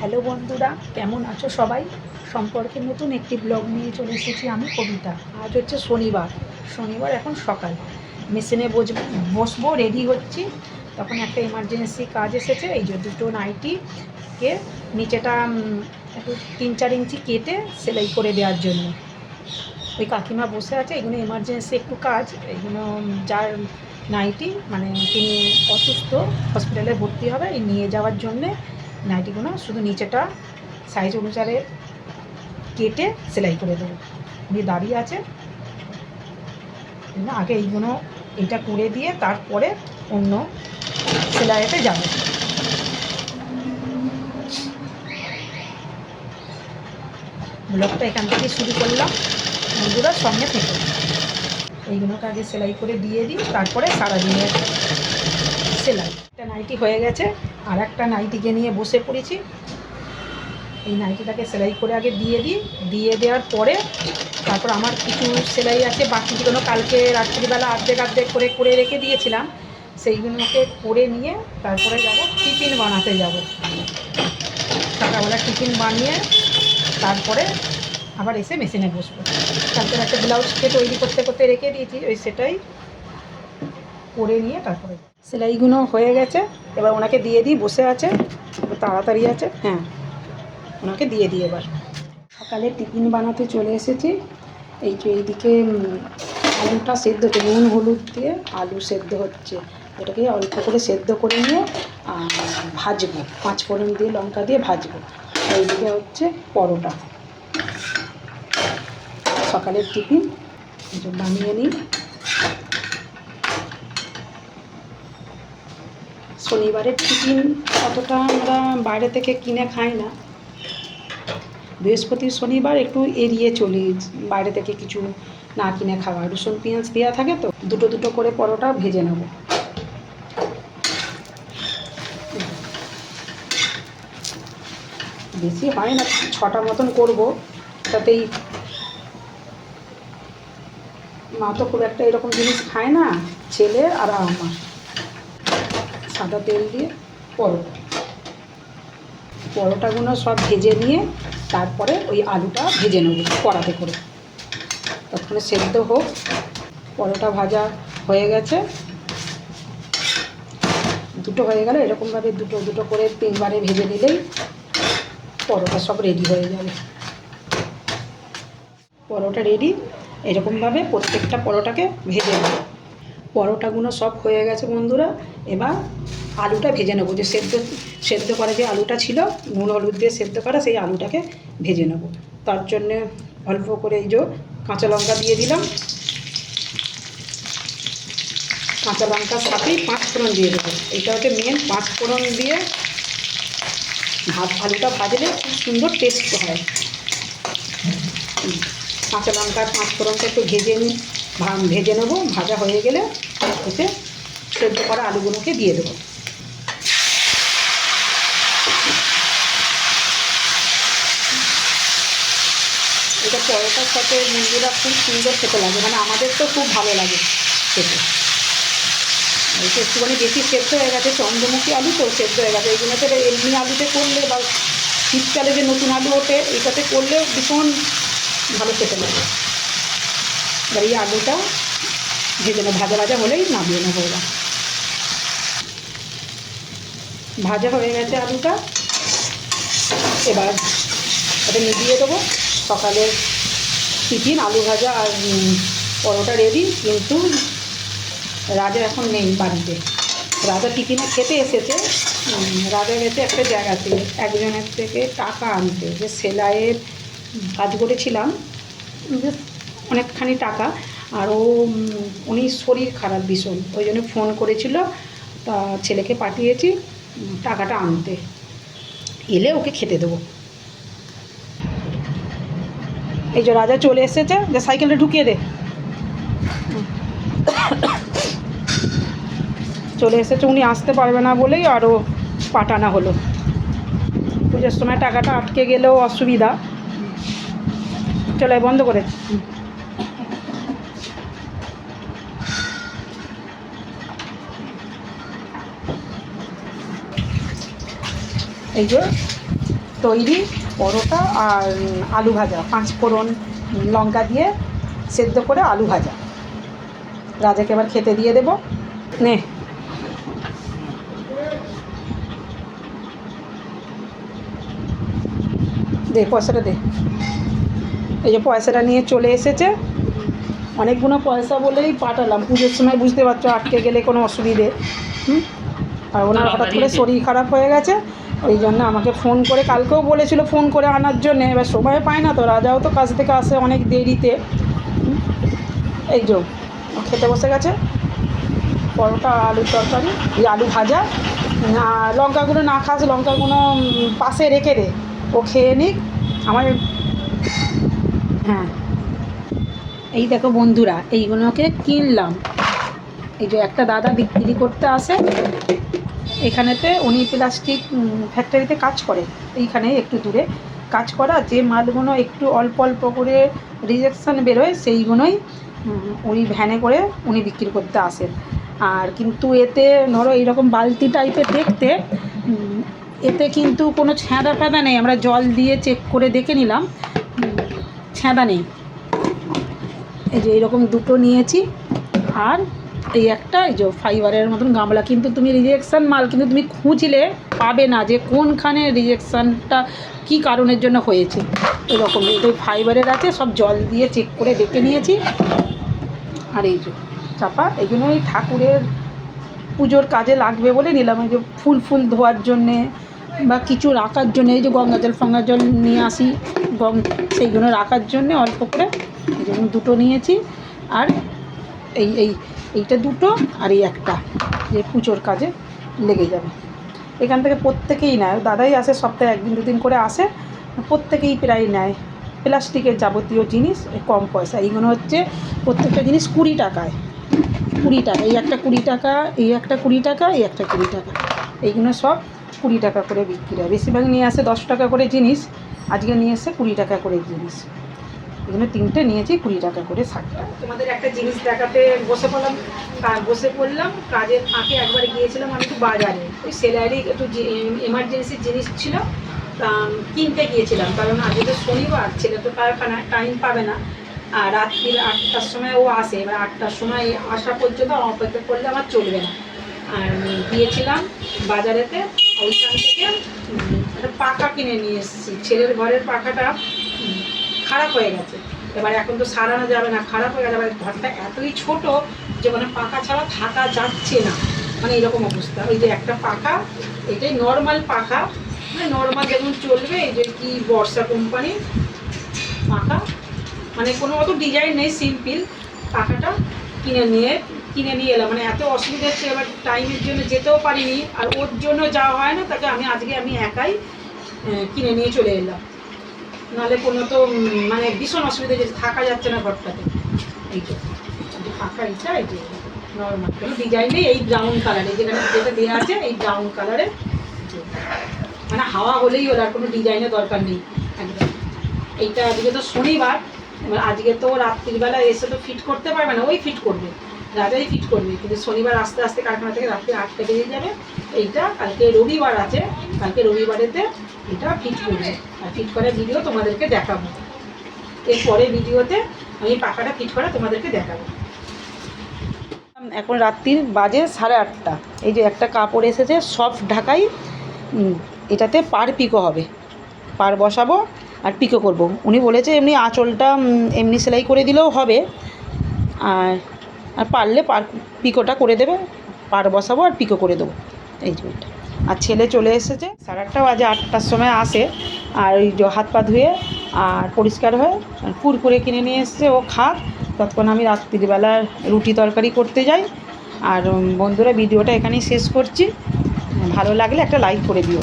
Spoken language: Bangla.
হ্যালো বন্ধুরা, কেমন আছো সবাই? সম্পর্কে নতুন একটি ব্লগ নিয়ে চলে এসেছি আমি, কবিতা। আজ হচ্ছে শনিবার এখন সকাল। মেশিনে বসবো, রেডি হচ্ছি। তখন একটা এমার্জেন্সি কাজ এসেছে। এই যে দুটো নাইটিকে নিচেটা একটু 3-4 ইঞ্চি কেটে সেলাই করে দেওয়ার জন্য ওই কাকিমা বসে আছে। এগুলো এমার্জেন্সি একটু কাজ। এগুলো যার নাইটি মানে তিনি অসুস্থ, হসপিটালে ভর্তি হবে, এই নিয়ে যাওয়ার জন্যে নাইটিগুলো শুধু নিচেটা সাইজ অনুসারে কেটে সেলাই করে দেবো। উনি দাঁড়িয়ে আছে। আগে এইটা করে দিয়ে তারপরে অন্য সেলাইতে যাবে। ব্লগটা এখান থেকে শুরু করলাম, বন্ধুরা সঙ্গে থেকে। এইগুলোকে আগে সেলাই করে দিয়ে দিই, তারপরে সারাদিনের সেলাই। একটা নাইটি হয়ে গেছে, আর একটা নাইটিকে নিয়ে বসে পড়েছি। এই নাইটিটাকে সেলাই করে আগে দিয়ে দিই। দিয়ে দেওয়ার পরে তারপর আমার কিছু সেলাই আছে বাকি, যেগুলো কালকে রাত্রিবেলা অর্ধেক করে করে রেখে দিয়েছিলাম, সেইগুলোকে করে নিয়ে তারপরে যাব টিফিন বানাতে যাব। সকালবেলা টিফিন বানিয়ে তারপরে আবার এসে মেশিনে বসবো। কালকের একটা ব্লাউজকে তৈরি করতে করতে রেখে দিয়েছি, সেটাই করে নিয়ে তারপরে সেলাইগুলো হয়ে গেছে। এবার ওনাকে দিয়ে দিই, বসে আছে, তাড়াতাড়ি আছে। হ্যাঁ, ওনাকে দিয়ে দিই। এবার সকালে টিফিন বানাতে চলে এসেছি। এইদিকে আলুটা সেদ্ধ হচ্ছে, নুন হলুদ দিয়ে আলু সেদ্ধ হচ্ছে। এটাকে অল্প করে সেদ্ধ করে নিয়ে ভাজবো, 5 ফোড়ন দিয়ে লঙ্কা দিয়ে ভাজবো। এইদিকে হচ্ছে পরোটা। সকালের টিফিন বানিয়ে নিই। শনিবারের টিফিন অতটা আমরা বাইরে থেকে কিনে খাই না। বৃহস্পতি শনিবার একটু এড়িয়ে চলি, বাইরে থেকে কিছু না কিনে খাওয়া। রসুন পেঁয়াজ দেওয়া থাকে তো। দুটো করে পরোটা ভেজে নেব। বেশি হয় না, 6টা মতন করব। তাতেই মা তো খুব একটা এরকম জিনিস খায় না, ছেলে আর আমার। সাদা তেল দিয়ে পরোটাগুলো সব ভেজে নিয়ে তারপরে ওই আলুটা ভেজে নেব কড়াতে করে। ততক্ষণে সেদ্ধ হোক। পরোটা ভাজা হয়ে গেছে, দুটো হয়ে গেলে এরকমভাবে দুটো করে 3বারে ভেজে নিলেই পরোটা সব রেডি হয়ে যাবে। পরোটা রেডি। এরকমভাবে প্রত্যেকটা পরোটাকে ভেজে নেব। পরোটাগুলো সব হয়ে গেছে বন্ধুরা। এবার আলুটা ভেজে নেবো, যে সেদ্ধ করা যে আলুটা ছিল, নুন হলুদ দিয়ে সেদ্ধ করা, সেই আলুটাকে ভেজে নেব। তার জন্যে অল্প করে এই যে কাঁচা লঙ্কা দিয়ে দিলাম। কাঁচা লঙ্কার সাথেই 5 ফোড়ন দিয়ে দেবো। এটা হচ্ছে মেন। 5 ফোড়ন দিয়ে আলুটা ভাজলে খুব সুন্দর টেস্ট হয়। কাঁচা লঙ্কার 5 ফোড়নটা একটু ভেজে নেবো। ভাজা হয়ে গেলে এতে সেদ্ধ করা আলুগুলোকে দিয়ে দেবো। এটা পরোটার সাথে বন্ধুরা খুব সুন্দর খেতে লাগে, মানে আমাদের তো খুব ভালো লাগে খেতে। এটা একটুখানি বেশি সেদ্ধ হয়ে গেছে, চন্দ্রমুখী আলু তো সেদ্ধ হয়ে গেছে। এইগুলোতে এমনি আলুতে করলে বা শীতকালে যে নতুন আলু ওঠে, এইটাতে করলেও ভীষণ ভালো খেতে লাগে। এবার এই আলুটা ভেজে নেবো, ভাজা হলেই নামিয়ে নেবো। ভাজা হয়ে গেছে আলুটা। এবার এটা নিভিয়ে দেবো। সকালের টিফিন আলু ভাজা আর পরোটা রেডি। কিন্তু রাজা এখন নেই বাড়িতে। রাজা টিফিনে খেতে এসেছে। রাজা গেছে একটা জায়গাতে একজনের থেকে টাকা আনতে, যে সেলাইয়ের কাজ করেছিলাম, বেশ অনেকখানি টাকা। আর উনি শরীর খারাপ ভীষণ, ওই জন্য ফোন করেছিল। তা ছেলেকে পাঠিয়েছি টাকাটা আনতে। এলে ওকে খেতে দেবো। এই যে রাজা চলে এসেছে, যে সাইকেলটা ঢুকিয়ে দে। চলে এসেছে। উনি আসতে পারবে না বলেই আরও পাঠানো হলো। পুজোর সময় টাকাটা আটকে গেলেও অসুবিধা। চলে বন্ধ করে। এই যে তৈরি পরোটা আর আলু ভাজা, 5 ফোড়ন লঙ্কা দিয়ে সেদ্ধ করে আলু ভাজা। রাজাকে এবার খেতে দিয়ে দেবো। নে দে পয়সাটা দে। এই যে পয়সাটা নিয়ে চলে এসেছে, অনেকগুলো পয়সা বলেই পাঠালাম। পুজোর সময় বুঝতে পারছো আটকে গেলে কোনো অসুবিধে। আর ওনার হঠাৎ করে শরীর খারাপ হয়ে গেছে, ওই জন্য আমাকে ফোন করে, কালকেও বলেছিল ফোন করে আনার জন্যে, এবার সময় পায় না তো। রাজাও তো কাজ থেকে আসে অনেক দেরিতে। এই যে খেতে বসে গেছে, পরোটা আলুর তরকারি, এই আলু ভাজা। লঙ্কাগুলো না খাস, লঙ্কাগুলো পাশে রেখে দে, ও খেয়ে নিক। আমার হ্যাঁ, এই দেখো বন্ধুরা, এইগুলোকে কিনলাম। এই যে একটা দাদা বিক্রি করতে আসে এখানেতে, উনি প্লাস্টিক ফ্যাক্টরিতে কাজ করে, এইখানে একটু দূরে কাজ করা। যে মালগুলো একটু অল্প অল্প করে রিজেকশান বেরোয় সেইগুলোই উনি ভ্যানে করে উনি বিক্রি করতে আসেন। আর কিন্তু এতে ধরো এইরকম বালতি টাইপের দেখতে, এতে কিন্তু কোনো ছ্যাঁদা ফ্যাঁদা নেই। আমরা জল দিয়ে চেক করে দেখে নিলাম, ছ্যাঁদা নেই। এই যে এইরকম দুটো নিয়েছি, আর এই একটা এই যে ফাইবারের মতন গামলা। কিন্তু তুমি রিজেকশান মাল কিন্তু তুমি খুঁজলে পাবে না যে কোনখানে রিজেকশানটা কী কারণের জন্য হয়েছে। এরকম এই ফাইবারের আছে, সব জল দিয়ে চেক করে দেখে নিয়েছি। আর এই যে চাপা, এইগুলো ওই ঠাকুরের পুজোর কাজে লাগবে বলে নিলাম। এই যে ফুল ফুল ধোয়ার জন্যে বা কিছু রাখার জন্য, এই যে গঙ্গা জল ফঙ্গা জল নিয়ে আসি সেইগুলো রাখার জন্যে অল্প করে এই জন্য দুটো নিয়েছি। আর এইটা দুটো, আর এই একটা যে পুজোর কাজে লেগে যাবে। এখান থেকে প্রত্যেকেই নেয়, দাদাই আসে সপ্তাহে 1 দিন 2 দিন করে আসে, প্রত্যেকেই প্রায় নেয় প্লাস্টিকের যাবতীয় জিনিস কম পয়সা। এইগুলো হচ্ছে প্রত্যেকটা জিনিস 20 টাকায়, 20 টাকা। এই একটা 20 টাকা, এই একটা 20 টাকা, এই একটা 20 টাকা। এইগুলো সব 20 টাকা করে বিক্রি হয়। বেশিরভাগ নিয়ে আসে 10 টাকা করে জিনিস, আজকে নিয়ে এসে 20 টাকা করে জিনিস। এগুলো 3টে নিয়েছি 20 টাকা করে, 60 টাকা। তোমাদের একটা জিনিস দেখাতে বসে পড়লাম। কাজের ফাঁকে একবার গিয়েছিলাম আমি একটু বাজারে, ওই সেলারি একটু এমার্জেন্সি জিনিস ছিল, কিনতে গিয়েছিলাম। কারণ আজকে তো শনিবার, ছেলে তো টাইম পাবে না। আর রাত্রি 8টার সময় ও আসে, এবার 8টার সময় আসা পর্যন্ত অপেক্ষা করলে আমার চলবে না। আর গিয়েছিলাম বাজারেতে, ওইখান থেকে একটা পাখা কিনে নিয়ে এসেছি। ছেলের ঘরের পাখাটা খারাপ হয়ে গেছে, এবার এখন তো সারানো যাবে না, খারাপ হয়ে গেছে। এবার ঘরটা এতই ছোট যে মানে পাখা ছাড়া থাকা যাচ্ছে না, মানে এরকম অবস্থা। ওই যে একটা পাখা, এটাই নর্মাল পাখা, মানে নর্মাল যেমন চলবে, এই যে কি বর্ষা কোম্পানির পাখা, মানে কোনো অত ডিজাইন নেই, সিম্পল পাখাটা কিনে নিয়ে এলাম। মানে এত অসুবিধা হচ্ছে, এবার টাইমের জন্য যেতেও পারিনি, আর ওর জন্য যাওয়া হয় না, তাকে আমি একাই কিনে নিয়ে চলে এলাম। নাহলে কোনো তো মানে ভীষণ অসুবিধা, যে থাকা যাচ্ছে না ঘরটাতে। এই যে পাখা, এইটা এই যে নর্মাল, কোনো ডিজাইন নেই, এই ব্রাউন কালারে যেখানে যেটা দেওয়া আছে, এই ব্রাউন কালারে, মানে হাওয়া হলেই হলো, আর কোনো ডিজাইনের দরকার নেই একদম। এইটা আজকে তো শনিবার, এবার আজকে তো রাত্রিবেলা এসে তো ফিট করতে পারবে না, ওই ফিট করবে, রাজাই ফিট করবে। কিন্তু শনিবার আস্তে আস্তে কারখানা থেকে রাত্রি 8টা বেজে যাবে। এইটা কালকে রবিবার আছে, কালকে রবিবারেতে এটা ফিট করবে, আর ফিট করার ভিডিও তোমাদেরকে দেখাবো। এরপরে ভিডিওতে আমি পাখাটা ফিট করা তোমাদেরকে দেখাবো। এখন রাত্রির বাজে 8:30। এই যে একটা কাপড় এসেছে সফট ঢাকাই, এটাতে পার পিকো হবে, পার বসাবো আর পিকো করব। উনি বলেছে এমনি আঁচলটা এমনি সেলাই করে দিলেও হবে, আর পারলে পার পিকোটা করে দেবে, পার বসাবো আর পিকো করে দেবো। এই যে এটা। আর ছেলে চলে এসেছে 8:30 বাজে, 8টার সময় আসে। আর ওই যে হাত পা ধুয়ে আর পরিষ্কার হয়ে কুরকুরে কিনে নিয়ে এসছে, ও খাক, ততক্ষণ আমি রাত্রিবেলা রুটি তরকারি করতে যাই। আর বন্ধুরা, ভিডিওটা এখানেই শেষ করছি। ভালো লাগলে একটা লাইক করে দিও।